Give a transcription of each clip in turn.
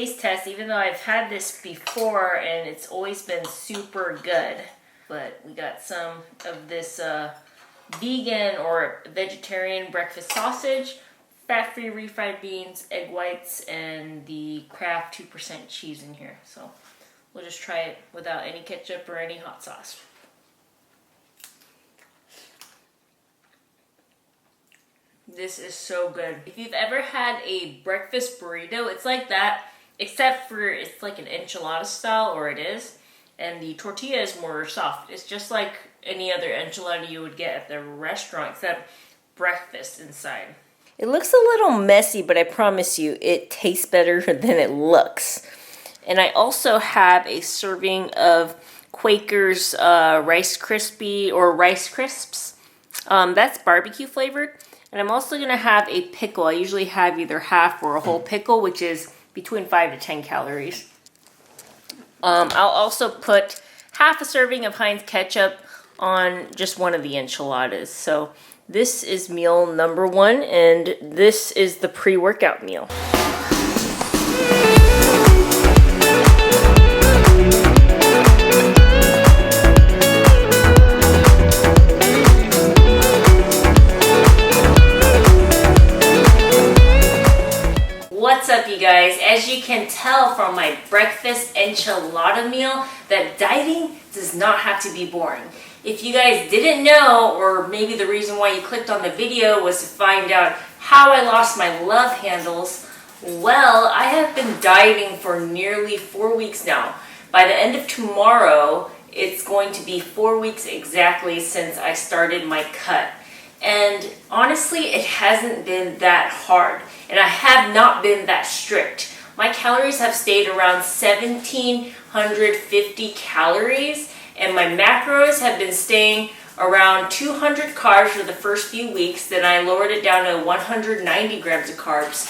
taste test, even though I've had this before and it's always been super good. But we got some of this vegan or vegetarian breakfast sausage, fat-free refried beans, egg whites, and the Kraft 2% cheese in here. So we'll just try it without any ketchup or any hot sauce. This is so good. If you've ever had a breakfast burrito, it's like that, except for it's like an enchilada style, or it is, and the tortilla is more soft. It's just like any other enchilada you would get at the restaurant, except breakfast inside. It looks a little messy, but I promise you, it tastes better than it looks. And I also have a serving of Quaker's Rice Krispie or Rice Crisps. That's barbecue flavored. And I'm also going to have a pickle. I usually have either half or a whole pickle, which is between 5 to 10 calories. I'll also put half a serving of Heinz ketchup on just one of the enchiladas. So this is meal number 1, and this is the pre-workout meal. What's up, you guys? As you can tell from my breakfast enchilada meal, that dieting does not have to be boring. If you guys didn't know, or maybe the reason why you clicked on the video was to find out how I lost my love handles, well, I have been dieting for nearly 4 weeks now. By the end of tomorrow, it's going to be 4 weeks exactly since I started my cut. And honestly, it hasn't been that hard. And I have not been that strict. My calories have stayed around 1,750 calories, and my macros have been staying around 200 carbs for the first few weeks. Then I lowered it down to 190 grams of carbs,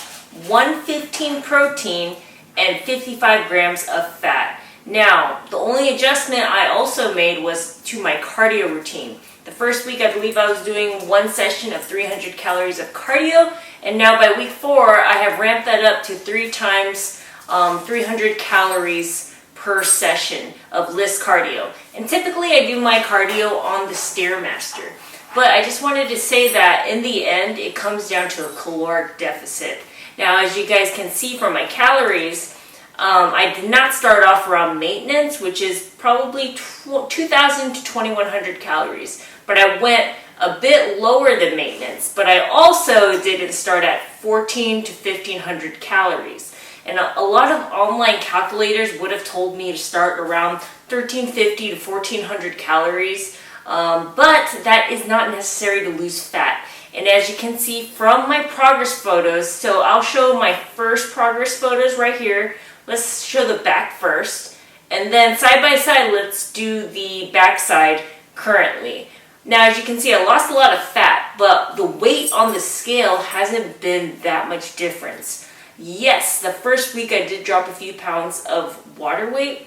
115 protein, and 55 grams of fat. Now, the only adjustment I also made was to my cardio routine. The first week, I believe I was doing 1 session of 300 calories of cardio, and now by week 4, I have ramped that up to 3 times 300 calories per session of LIST cardio. And typically, I do my cardio on the Stairmaster. But I just wanted to say that in the end, it comes down to a caloric deficit. Now, as you guys can see from my calories, I did not start off around maintenance, which is probably 2,000 to 2,100 calories. But I went a bit lower than maintenance. But I also didn't start at 1,400 to 1,500 calories. And a lot of online calculators would have told me to start around 1,350 to 1,400 calories. But that is not necessary to lose fat. And as you can see from my progress photos, so I'll show my first progress photos right here. Let's show the back first. And then side by side, let's do the back side currently. Now, as you can see, I lost a lot of fat, but the weight on the scale hasn't been that much difference. Yes, the first week I did drop a few pounds of water weight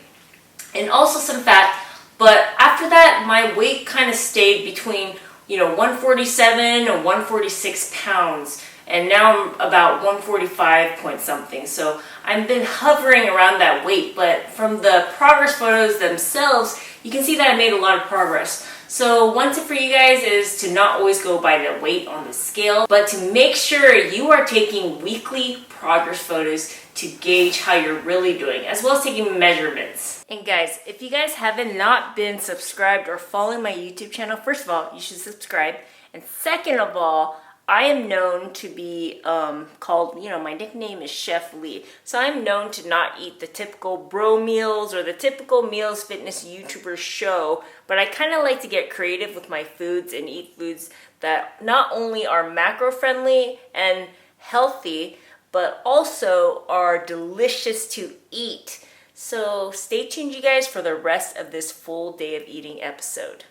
and also some fat, but after that, my weight kind of stayed between 147 or 146 pounds, and now I'm about 145 point something. So I've been hovering around that weight, but from the progress photos themselves, you can see that I made a lot of progress. So one tip for you guys is to not always go by the weight on the scale, but to make sure you are taking weekly progress photos to gauge how you're really doing, as well as taking measurements. And guys, if you guys haven't not been subscribed or following my YouTube channel, first of all, you should subscribe. And second of all, I am known to be called, my nickname is Chef Lee. So I'm known to not eat the typical bro meals or the typical meals fitness YouTubers show, but I kind of like to get creative with my foods and eat foods that not only are macro friendly and healthy, but also are delicious to eat. So stay tuned, you guys, for the rest of this full day of eating episode.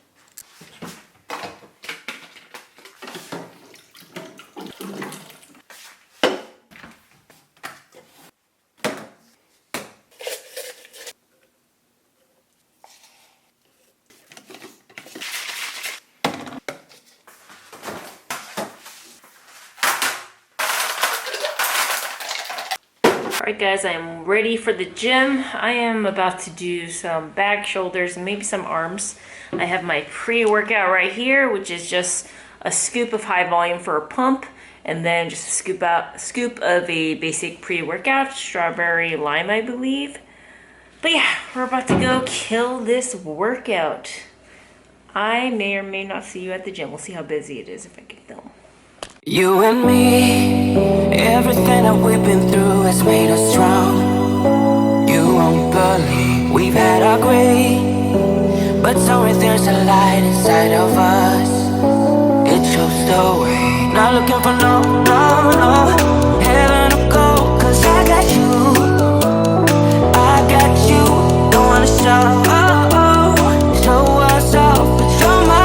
Alright guys, I am ready for the gym. I am about to do some back, shoulders, and maybe some arms. I have my pre-workout right here, which is just a scoop of high volume for a pump, and then just a scoop of a basic pre-workout, strawberry lime, I believe. But yeah, we're about to go kill this workout. I may or may not see you at the gym. We'll see how busy it is if I can film. You and me, everything that we've been through has made us strong. You won't believe we've had our gray, but somewhere there's a light inside of us. It shows the way. Not looking for no heaven or gold, 'cause I got you, don't wanna show us off, but you're my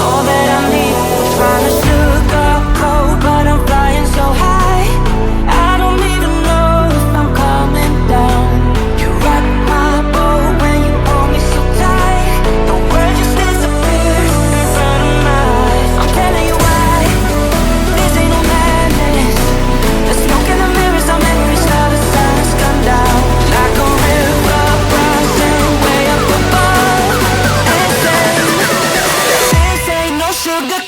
all that I need. Trying to sugarcoat, but I'm flying so high, I don't even know if I'm coming down. You rock my boat when you hold me so tight, the world just disappears in front of my eyes. I'm telling you why, this ain't no madness. The smoke in the mirrors, our memories, now the sun's come down like a river rising way up above. This ain't no sugar.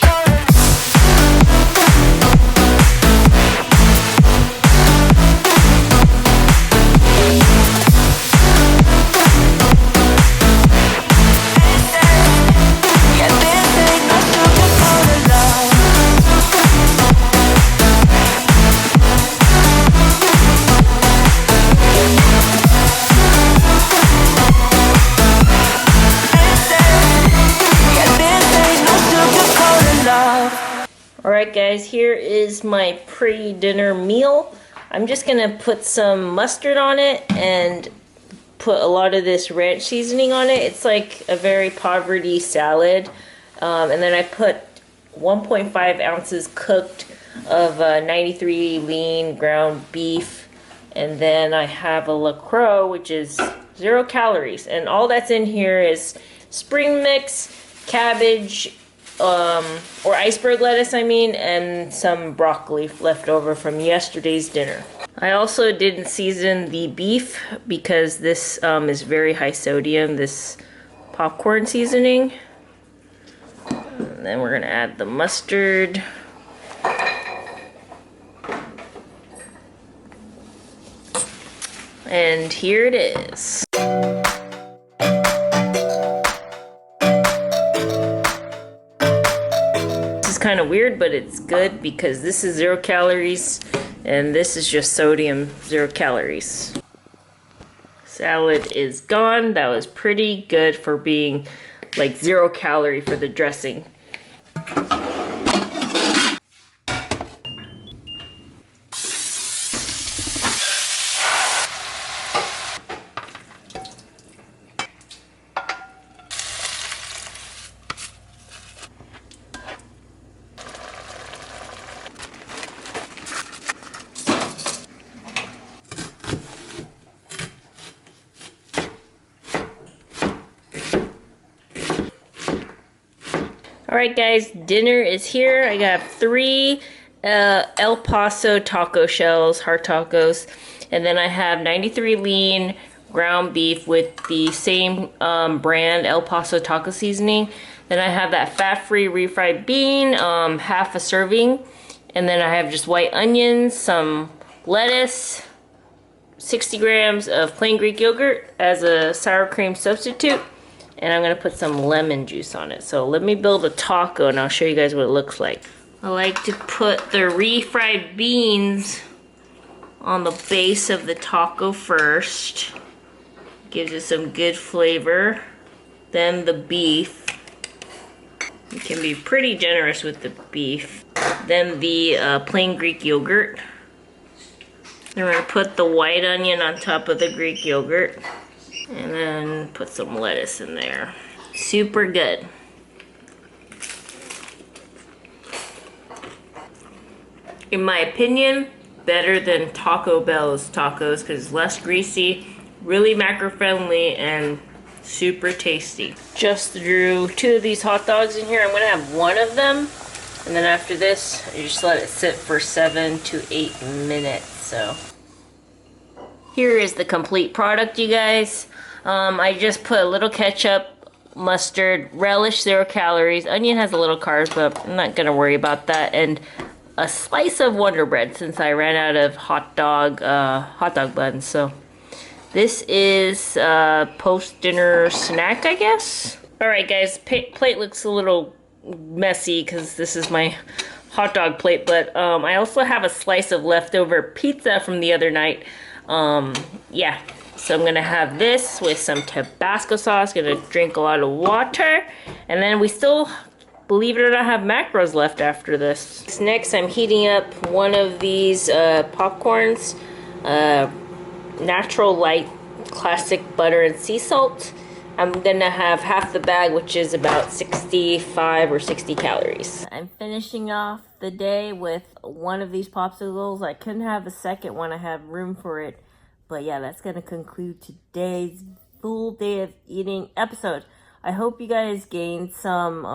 Alright guys, here is my pre-dinner meal. I'm just gonna put some mustard on it and put a lot of this ranch seasoning on it. It's like a very poverty salad. And then I put 1.5 ounces cooked of 93 lean ground beef. And then I have a LaCroix, which is 0 calories. And all that's in here is spring mix, cabbage, or iceberg lettuce, and some broccoli left over from yesterday's dinner. I also didn't season the beef because this is very high sodium, this popcorn seasoning. And then we're gonna add the mustard. And here it is. Kind of weird, but it's good because this is 0 calories and this is just sodium, 0 calories. Salad is gone. That was pretty good for being like 0 calorie for the dressing. Alright guys, dinner is here. I got 3 El Paso taco shells, heart tacos, and then I have 93 lean ground beef with the same brand El Paso taco seasoning. Then I have that fat-free refried bean, half a serving, and then I have just white onions, some lettuce, 60 grams of plain Greek yogurt as a sour cream substitute. And I'm gonna put some lemon juice on it. So let me build a taco and I'll show you guys what it looks like. I like to put the refried beans on the base of the taco first. Gives it some good flavor. Then the beef. You can be pretty generous with the beef. Then the plain Greek yogurt. Then we're gonna put the white onion on top of the Greek yogurt. And then put some lettuce in there. Super good. In my opinion, better than Taco Bell's tacos because it's less greasy, really macro friendly, and super tasty. Just drew 2 of these hot dogs in here. I'm gonna have 1 of them. And then after this, you just let it sit for 7 to 8 minutes. So here is the complete product, you guys. I just put a little ketchup, mustard, relish, 0 calories. Onion has a little carbs, but I'm not gonna worry about that. And a slice of Wonder Bread since I ran out of hot dog buns. So this is post-dinner snack, I guess. All right, guys, plate looks a little messy because this is my hot dog plate, but I also have a slice of leftover pizza from the other night. Yeah, so I'm gonna have this with some Tabasco sauce, gonna drink a lot of water, and then we still, believe it or not, have macros left after this. Next, I'm heating up one of these popcorns, natural light classic butter and sea salt. I'm gonna have half the bag, which is about 65 or 60 calories. I'm finishing off the day with one of these popsicles. I couldn't have a second one, I have room for it. But yeah, that's gonna conclude today's full day of eating episode. I hope you guys gained some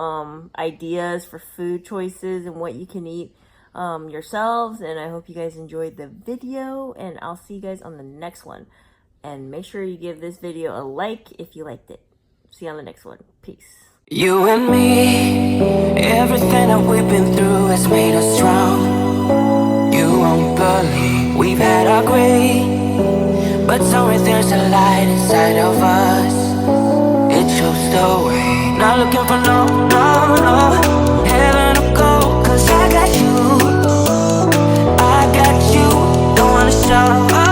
ideas for food choices and what you can eat yourselves. And I hope you guys enjoyed the video, and I'll see you guys on the next one. And make sure you give this video a like if you liked it. See you on the next one. Peace. You and me, everything that we've been through has made us strong. You won't believe we've had our gray, but somewhere there's a light inside of us. It shows the way. Not looking for no heaven or gold, 'cause I got you, don't wanna show